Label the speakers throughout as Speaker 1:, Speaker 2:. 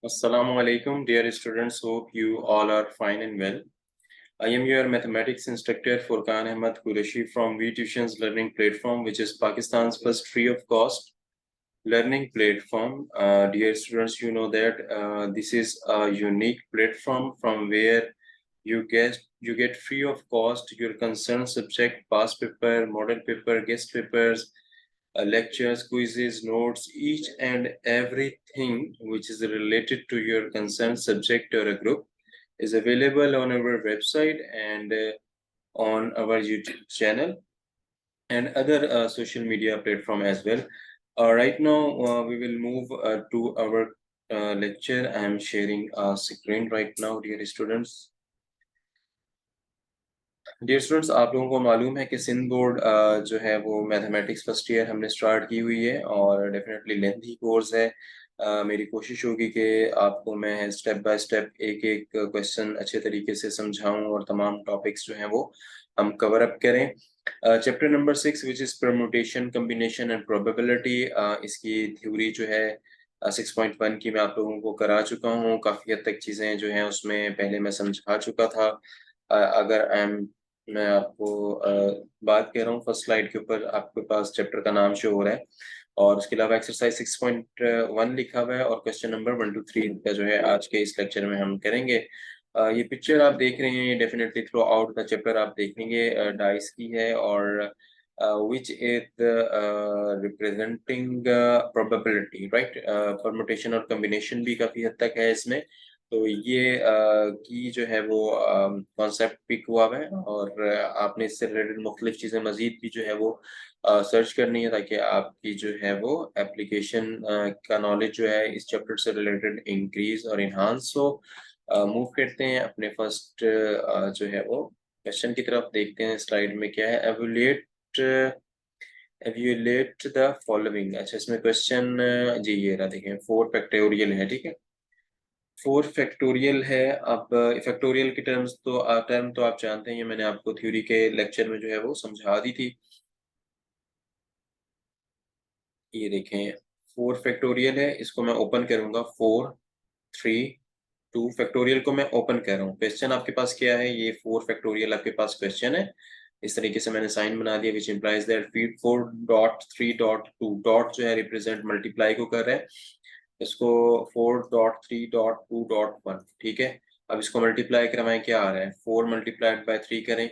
Speaker 1: Assalamu alaikum, dear students. Hope you all are fine and well. I am your mathematics instructor Furqan Ahmad Qureshi from VTutions Learning Platform, which is Pakistan's first free of cost learning platform. Dear students, you know that this is a unique platform from where you get free of cost your concerned subject, past paper, model paper, guest papers, lectures, quizzes, notes, each and everything which is related to your concerned subject or a group is available on our website and on our YouTube channel and other social media platform as well. Right now, we will move to our lecture. I am sharing a screen right now, dear students. Dear students, आप लोगों को मालूम है कि Sindh board जो है वो mathematics first year हमने स्टार्ट की हुई है और डेफिनेटली लेंथी कोर्स है। मेरी कोशिश होगी कि आपको मैं स्टेप बाय स्टेप एक एक क्वेश्चन अच्छे तरीके से समझाऊं और तमाम टॉपिक्स जो हैं वो हम कवर अप करें। Chapter number 6 which is permutation, combination and probability, इसकी थ्योरी जो है 6.1 की मैं आप लोगों को करा चुका हूँ। काफ़ी हद तक चीज़ें जो हैं उसमें पहले मैं समझा चुका था। अगर मैं आपको बात कह रहा हूँ फर्स्ट स्लाइड के ऊपर आपके पास चैप्टर का नाम शो हो रहा है और उसके अलावा एक्सरसाइज 6.1 लिखा हुआ है और क्वेश्चन नंबर 1 to 3 का जो है आज के इस लेक्चर में हम करेंगे। ये पिक्चर आप देख रहे हैं definitely through out the chapter आप देखेंगे डाइस की है और which is representing probability, right. Permutation और कॉम्बिनेशन भी काफी हद तक है इसमें। तो ये की जो है वो कॉन्सेप्ट पिक हुआ है और आपने इससे रिलेटेड मुख्तलिफ चीज़ें मजीद भी जो है वो सर्च करनी है ताकि आपकी जो है वो एप्लीकेशन का नॉलेज जो है इस चैप्टर से रिलेटेड इंक्रीज और इन्हांस हो। मूव करते हैं अपने फर्स्ट जो है वो क्वेश्चन की तरफ, देखते हैं स्लाइड में क्या है। Evaluate the following. अच्छा, इसमें क्वेश्चन जी ये रहा, देखें 4 फैक्टोरियल है, ठीक है। 4 फैक्टोरियल है। अब फैक्टोरियल की टर्म तो आप जानते हैं, ये मैंने आपको थ्योरी के लेक्चर में जो है वो समझा दी थी। ये देखें 4 फैक्टोरियल है, इसको मैं ओपन करूंगा 4 3 2 फैक्टोरियल को मैं ओपन कर रहा हूँ। क्वेश्चन आपके पास क्या है, ये 4 फैक्टोरियल आपके पास क्वेश्चन है। इस तरीके से मैंने साइन बना दिया विच इंप्लाइज दैट 4.3.2 डॉट जो है रिप्रेजेंट मल्टीप्लाई को कर रहा है, इसको 4.3.2.1, ठीक है। अब इसको मल्टीप्लाई करवाएं, क्या आ रहा है 4 मल्टीप्लाइड बाय 3 करें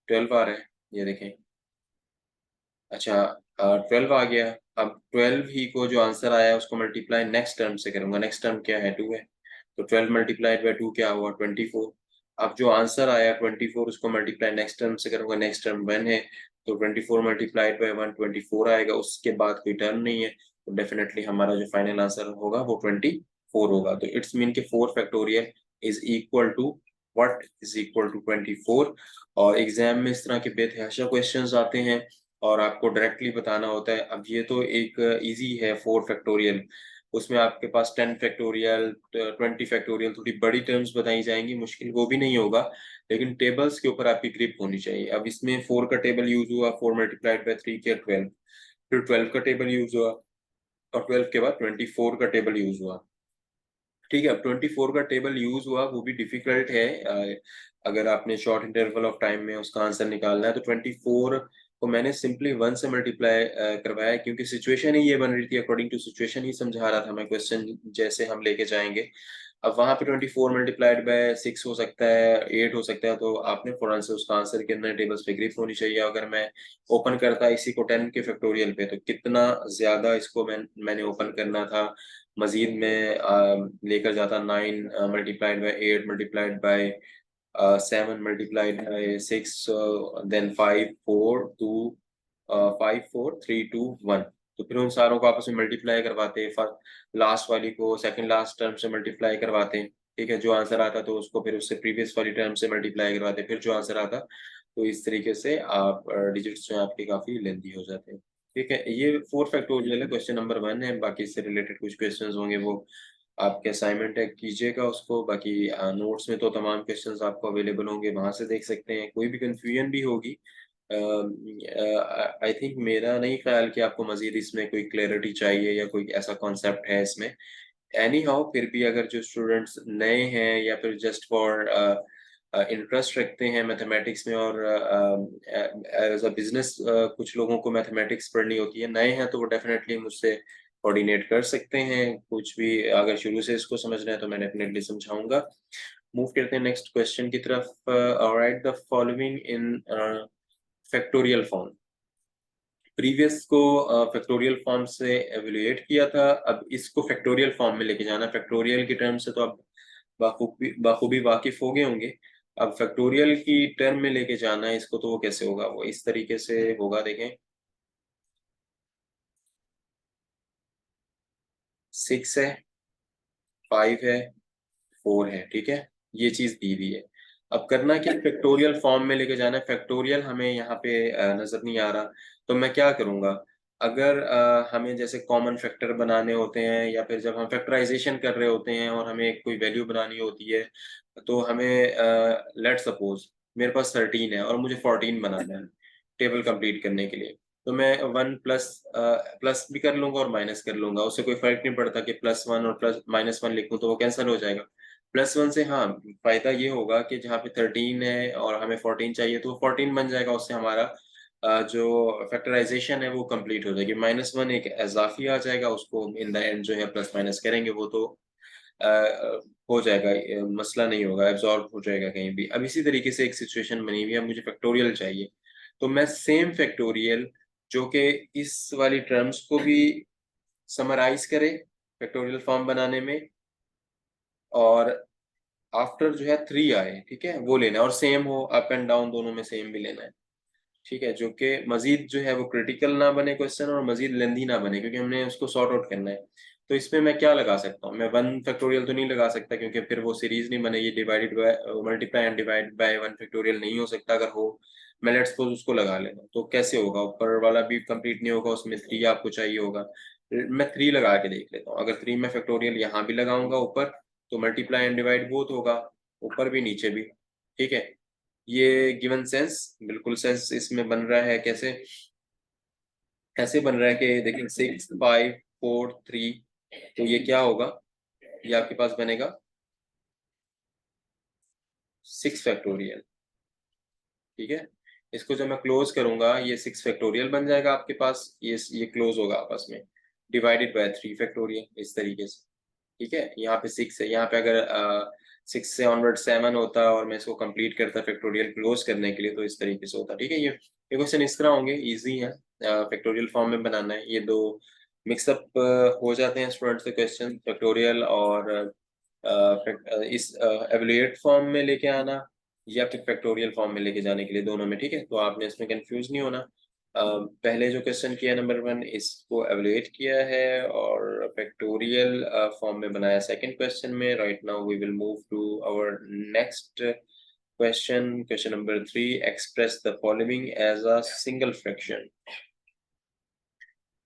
Speaker 1: 12 आ रहा है, ये देखें। अच्छा 12 आ गया। अब 12 ही को जो आंसर आया है उसको मल्टीप्लाई नेक्स्ट टर्म से करूंगा। नेक्स्ट टर्म क्या है 2 है, तो 12 मल्टीप्लाइड बाय 2 क्या हुआ 24। अब जो आंसर आया 24 उसको मल्टीप्लाई नेक्स्ट टर्म से करूंगा, नेक्स्ट टर्म 1 है, तो 24 मल्टीप्लाइड बाय 1 24 आएगा, उसके बाद कोई टर्म नहीं है, तो डेफिनेटली हमारा जो फाइनल आंसर होगा वो 24 होगा। तो इट्स मीन के 4 factorial is equal to what is equal to 24। और एग्जाम में इस तरह के बेतहाशा क्वेश्चंस आते हैं और आपको डायरेक्टली बताना होता है। अब ये तो एक इजी है 4 फैक्टोरियल, उसमें आपके पास 10 फैक्टोरियल 20 फैक्टोरियल थोड़ी बड़ी टर्म्स बताई जाएंगी, मुश्किल वो भी नहीं होगा, लेकिन टेबल्स के ऊपर आपकी ग्रिप होनी चाहिए। अब इसमें 4 का टेबल यूज हुआ, 4 मल्टीप्लाइड बाय 3 किया 12, फिर 12 का टेबल यूज हुआ और 12 के बाद 24 का टेबल यूज हुआ, ठीक है। अब 24 का टेबल यूज हुआ वो भी डिफिकल्ट है। अगर आपने शॉर्ट इंटरवल ऑफ टाइम में उसका आंसर निकालना है तो 24 को मैंने सिंपली 1 से मल्टीप्लाई करवाया क्योंकि सिचुएशन ही ये बन रही थी, अकॉर्डिंग टू सिचुएशन ही समझा रहा था मैं क्वेश्चन जैसे हम लेके जाएंगे। अब वहां पे 24 मल्टीप्लाइड बाय 6 हो सकता है, 8 हो सकता है, तो आपने फौरन से उसका आंसर के अंदर टेबल्स पे ग्रिप होनी चाहिए। अगर मैं ओपन करता इसी को 10 के फैक्टोरियल पे तो कितना ज्यादा इसको मैंने ओपन करना था, मजीद में लेकर जाता 9 multiplied by 8 multiplied by 7 multiplied by 6, then 5 4 2 5 4 3 2 1, तो फिर उन सारों को आपस में मल्टीप्लाई करवाते, लास्ट वाली को सेकंड लास्ट टर्म से मल्टीप्लाई करवाते हैं, ठीक है। जो आंसर आता तो उसको फिर उससे प्रीवियस वाली टर्म से मल्टीप्लाई करवाते, फिर जो आंसर आता, तो इस तरीके से आप डिजिट्स जो है आपके काफी लेंथी हो जाते हैं, ठीक है। ये 4 फैक्टोरियल है, क्वेश्चन नंबर 1 है। बाकी इससे रिलेटेड कुछ क्वेश्चंस होंगे वो आपके असाइनमेंट है, कीजिएगा उसको। बाकी नोट्स में तो तमाम क्वेश्चंस आपको अवेलेबल होंगे, वहां से देख सकते हैं। कोई भी कंफ्यूजन भी होगी, आई थिंक मेरा नहीं ख्याल कि आपको मजीद इसमें कोई क्लैरिटी चाहिए या कोई ऐसा कॉन्सेप्ट है इसमें, एनी हाउ फिर भी अगर जो स्टूडेंट्स नए हैं या फिर जस्ट फॉर इंटरेस्ट रखते हैं मैथमेटिक्स में और एज अ बिजनेस कुछ लोगों को मैथमेटिक्स पढ़नी होती है, नए हैं तो वो डेफिनेटली मुझसे कोऑर्डिनेट कर सकते हैं। कुछ भी अगर शुरू से इसको समझना है तो मैं डेफिनेटली समझाऊंगा। मूव करते हैं नेक्स्ट क्वेश्चन की तरफ। Right the following in factorial form. Previous को फैक्टोरियल फॉर्म से एवेल्युएट किया था, अब इसको फैक्टोरियल फॉर्म में लेके जाना। फैक्टोरियल की टर्म से तो आप बाखूबी वाकिफ हो गए होंगे। अब फैक्टोरियल की टर्म में लेके जाना है इसको, तो वो कैसे होगा? वो इस तरीके से होगा, देखें। 6 है, 5 है, 4 है, ठीक है, ये चीज दी हुई है। अब करना क्या, फैक्टोरियल फॉर्म में लेके जाना है। फैक्टोरियल हमें यहाँ पे नजर नहीं आ रहा, तो मैं क्या करूंगा? अगर हमें जैसे कॉमन फैक्टर बनाने होते हैं या फिर जब हम फैक्टराइजेशन कर रहे होते हैं और हमें कोई वैल्यू बनानी होती है, तो हमें लेट सपोज मेरे पास 13 है और मुझे 14 बनाना है टेबल कंप्लीट करने के लिए। तो मैं 1 प्लस प्लस भी कर लूंगा और माइनस कर लूंगा, उससे कोई फर्क नहीं पड़ता कि +1 और प्लस -1 लिखूं तो वो कैंसिल हो जाएगा। +1 से हाँ फायदा ये होगा कि जहाँ पे 13 है और हमें 14 चाहिए तो 14 बन जाएगा, उससे हमारा जो फैक्टराइजेशन है वो कंप्लीट हो जाएगी। -1 एक इजाफी आ जाएगा, उसको इन द एंड जो है प्लस माइनस करेंगे वो तो हो जाएगा, मसला नहीं होगा, एब्जॉर्ब हो जाएगा कहीं भी। अब इसी तरीके से एक सिचुएशन बनी हुई है, मुझे फैक्टोरियल चाहिए, तो मैं सेम फैक्टोरियल जो कि इस वाली टर्म्स को भी समराइज करे फैक्टोरियल फॉर्म बनाने में, और आफ्टर जो है 3 आए, ठीक है, वो लेना है और सेम हो, अप एंड डाउन दोनों में सेम भी लेना है, ठीक है, जो कि मजीद जो है वो क्रिटिकल ना बने क्वेश्चन और मजीद लेंदी ना बने, क्योंकि हमने उसको सॉर्ट आउट करना है। तो इसमें मैं क्या लगा सकता हूँ? मैं 1 फैक्टोरियल तो नहीं लगा सकता, क्योंकि फिर वो सीरीज नहीं बनेगी। Divided by multiply and divide by 1 factorial नहीं हो सकता। अगर हो, मैं लेट्स सपोज उसको लगा लेना, तो कैसे होगा? ऊपर वाला भी कंप्लीट नहीं होगा, उसमें 3 आपको चाहिए होगा। मैं 3 लगा के देख लेता हूँ। अगर 3 में फैक्टोरियल यहाँ भी लगाऊंगा ऊपर, तो मल्टीप्लाई एंड डिवाइड बोथ होगा, ऊपर भी नीचे भी, ठीक है। ये गिवन सेंस, बिल्कुल सेंस इसमें बन रहा है। कैसे? ऐसे बन रहा है कि देखिए 6 5 4 3, तो ये क्या होगा? ये आपके पास बनेगा 6 फैक्टोरियल, ठीक है। इसको जब मैं क्लोज करूंगा, ये 6 फैक्टोरियल बन जाएगा आपके पास, ये क्लोज होगा आपस में, डिवाइडेड बाय 3 फैक्टोरियल, इस तरीके से, ठीक है। यहाँ पे 6 है, यहाँ पे अगर 6 से ऑनवर्ड 7 होता और मैं इसको कंप्लीट करता फैक्टोरियल क्लोज करने के लिए, तो इस तरीके से होता, ठीक है। ये क्वेश्चन इस तरह होंगे, इजी है, फैक्टोरियल फॉर्म में बनाना है। ये दो मिक्सअप हो जाते हैं स्टूडेंट्स के क्वेश्चन, फैक्टोरियल और इस एवल्यूएट फॉर्म में लेके आना या फिर फैक्टोरियल फॉर्म में लेके जाने के लिए, दोनों में, ठीक है। तो आपने इसमें कंफ्यूज नहीं होना। पहले जो क्वेश्चन किया नंबर 1, इसको एवल्यूएट किया है और फैक्टोरियल फॉर्म में बनाया सेकंड क्वेश्चन में। Right now we will move to our next question, question number 3, express the following as a single fraction.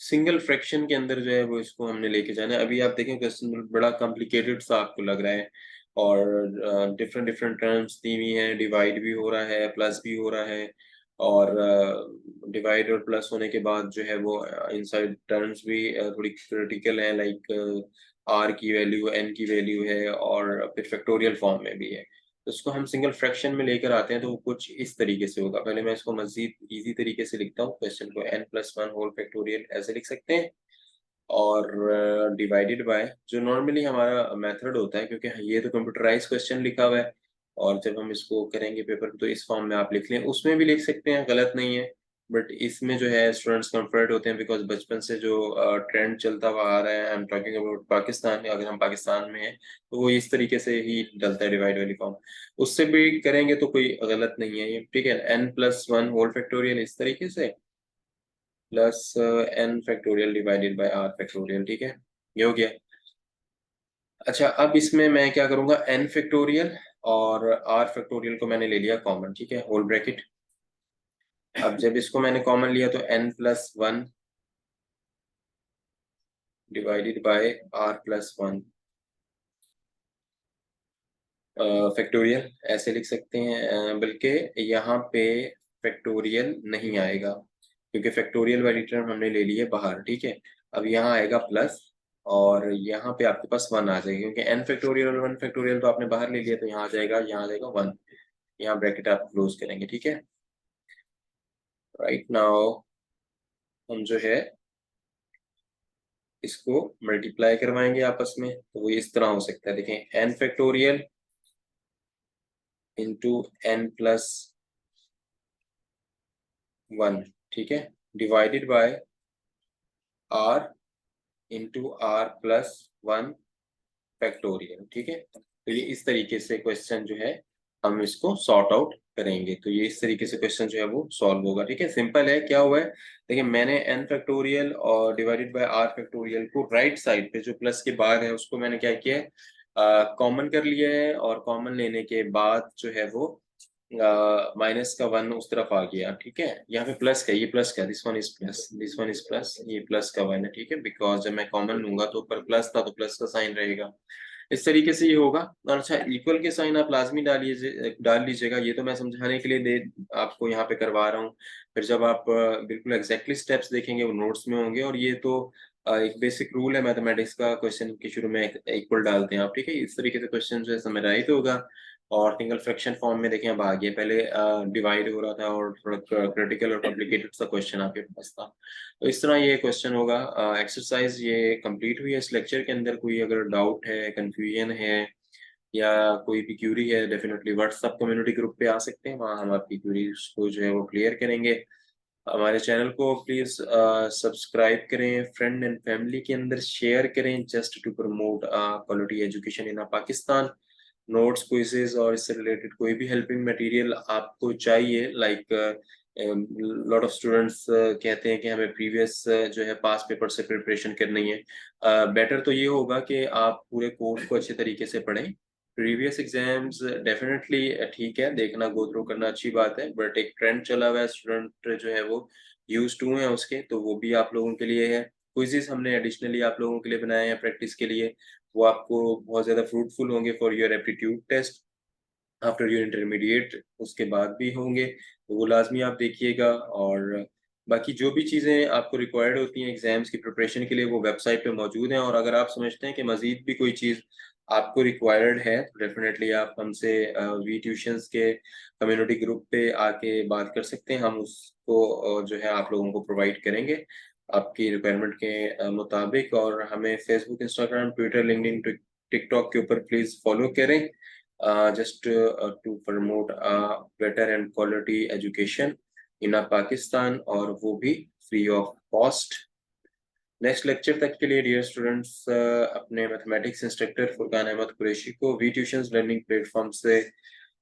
Speaker 1: Single fraction के अंदर जो है वो इसको हमने लेके जाना है। अभी आप देखें क्वेश्चन बड़ा कॉम्प्लिकेटेड सा आपको लग रहा है, और डिफरेंट डिफरेंट टर्म्स दी हुई हैं, डिवाइड भी हो रहा है, प्लस भी हो रहा है, और डिवाइड और प्लस होने के बाद जो है वो इनसाइड टर्म्स भी थोड़ी क्रिटिकल है, लाइक आर की वैल्यू, एन की वैल्यू है, और फिर फैक्टोरियल फॉर्म में भी है। तो इसको हम सिंगल फ्रैक्शन में लेकर आते हैं, तो वो कुछ इस तरीके से होगा। पहले मैं इसको मजीद इजी तरीके से लिखता हूँ क्वेश्चन को, n+1 होल फैक्टोरियल ऐसे लिख सकते हैं, और डिवाइडेड बाय जो नॉर्मली हमारा मेथड होता है, क्योंकि ये तो कंप्यूटराइज क्वेश्चन लिखा हुआ है, और जब हम इसको करेंगे पेपर तो इस फॉर्म में आप लिख लें, उसमें भी लिख सकते हैं, गलत नहीं है। बट इसमें जो है स्टूडेंट्स कंफर्ट होते हैं, बिकॉज बचपन से जो ट्रेंड चलता हुआ आ रहा है, I am talking about Pakistan, अगर हम पाकिस्तान में हैं तो वो इस तरीके से ही डलता है, डिवाइड वाली फॉर्म। उससे भी करेंगे तो कोई गलत नहीं है ये, ठीक है। n+1 होल फैक्टोरियल इस तरीके से, plus n factorial divided by r factorial, ठीक है, ये हो गया। अच्छा, अब इसमें मैं क्या करूंगा, n फैक्टोरियल और r फैक्टोरियल को मैंने ले लिया कॉमन, ठीक है, होल ब्रैकेट। अब जब इसको मैंने कॉमन लिया तो n+1 divided by r+1 factorial ऐसे लिख सकते हैं, बल्कि यहाँ पे फैक्टोरियल नहीं आएगा, क्योंकि फैक्टोरियल वाली टर्म हमने ले ली है बाहर, ठीक है। अब यहाँ आएगा प्लस, और यहाँ पे आपके पास 1 आ जाएगा, क्योंकि n फैक्टोरियल और 1 फैक्टोरियल तो आपने बाहर ले लिया, तो यहाँ आ जाएगा, यहाँ आ जाएगा 1। यहाँ ब्रैकेट आप क्लोज करेंगे, ठीक है। राइट नाउ हम जो है इसको मल्टीप्लाई करवाएंगे आपस में, तो वो इस तरह हो सकता है, देखें n factorial into n plus 1, ठीक है, divided by r into r plus 1 factorial, ठीक है। तो ये इस तरीके से क्वेश्चन जो है हम इसको सॉर्ट आउट करेंगे, तो ये इस तरीके से क्वेश्चन जो है वो सॉल्व होगा, ठीक है। सिंपल है, क्या हुआ है, देखिए मैंने n फैक्टोरियल और डिवाइडेड बाय r फैक्टोरियल को राइट साइड पे जो प्लस के बाद है उसको मैंने क्या किया है, कॉमन कर लिया है, और कॉमन लेने के बाद जो है वो माइनस का 1 उस तरफ आ गया, ठीक है। यहाँ पे प्लस का, ये प्लस का, this one is plus, this one is plus, ये प्लस का 1 है, ठीक है, बिकॉज जब मैं कॉमन लूंगा तो ऊपर प्लस था तो प्लस का साइन रहेगा, इस तरीके से ये होगा। और अच्छा, इक्वल के साइन आप लाजमी डाल लीजिएगा, ये तो मैं समझाने के लिए आपको यहाँ पे करवा रहा हूँ। फिर जब आप बिल्कुल एग्जैक्टली स्टेप्स देखेंगे वो नोट्स में होंगे, और ये तो एक बेसिक रूल है मैथमेटिक्स का, क्वेश्चन के शुरू में इक्वल डालते हैं आप, ठीक है। इस तरीके से क्वेश्चन जो है समराइज होगा। और सिंगल फ्रैक्शन फॉर्म में देखें अब आ गया, पहले डिवाइड हो रहा था और थोड़ा क्रिटिकल और कॉम्प्लिकेटेड सा क्वेश्चन आपके पास था। तो इस तरह ये क्वेश्चन होगा। एक्सरसाइज ये कंप्लीट हुई है। इस लेक्चर के अंदर कोई अगर डाउट है, कंफ्यूजन है, या कोई भी क्यूरी है, डेफिनेटली व्हाट्सएप कम्युनिटी ग्रुप पे आ सकते हैं, वहाँ हम आपकी क्यूरीज को जो है वो क्लियर करेंगे। हमारे चैनल को प्लीज सब्सक्राइब करें, फ्रेंड एंड फैमिली के अंदर शेयर करें, just to promote quality education in Pakistan. Notes, quizzes और इससे रिलेटेड कोई भी हेल्पिंग मटेरियल आपको चाहिए, लाइक लॉट ऑफ स्टूडेंट्स कहते हैं कि हमें प्रीवियस जो है पास पेपर से प्रिपरेशन करनी है। बेटर तो ये होगा कि आप पूरे कोर्स को अच्छे तरीके से पढ़ें। प्रीवियस एग्जाम्स डेफिनेटली ठीक है, देखना, गो थ्रू करना अच्छी बात है, बट एक ट्रेंड चला हुआ है, स्टूडेंट जो है वो यूज टू है उसके, तो वो भी आप लोगों के लिए है। क्विजेस हमने एडिशनली आप लोगों के लिए बनाए हैं प्रैक्टिस के लिए, वो आपको बहुत ज़्यादा फ्रूटफुल होंगे for your aptitude test after your intermediate, उसके बाद भी होंगे, तो वो लाजमी आप देखिएगा। और बाकी जो भी चीज़ें आपको रिक्वायर्ड होती हैं एग्जाम्स की प्रिपरेशन के लिए, वो वेबसाइट पे मौजूद हैं। और अगर आप समझते हैं कि मज़ीद भी कोई चीज़ आपको रिक्वायर्ड है, तो डेफिनेटली आप हमसे वी ट्यूशंस के कम्युनिटी ग्रुप पे आके बात कर सकते हैं, हम उसको जो है आप लोगों को प्रोवाइड करेंगे आपकी रिक्वायरमेंट के मुताबिक। और हमें Facebook, Instagram, Twitter, LinkedIn, TikTok के ऊपर प्लीज़ फॉलो करें, just to promote better and quality education in Pakistan, और वो भी free of cost. Next lecture तक के लिए डियर स्टूडेंट्स, अपने मैथमेटिक्स इंस्ट्रक्टर फुरकान अहमद कुरैशी को वी ट्यूशंस लर्निंग प्लेटफॉर्म से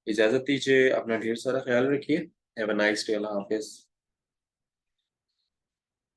Speaker 1: इजाज़त दीजिए। अपना ढेर सारा ख्याल रखिए। Have a nice day. अल्लाह हाफिज़।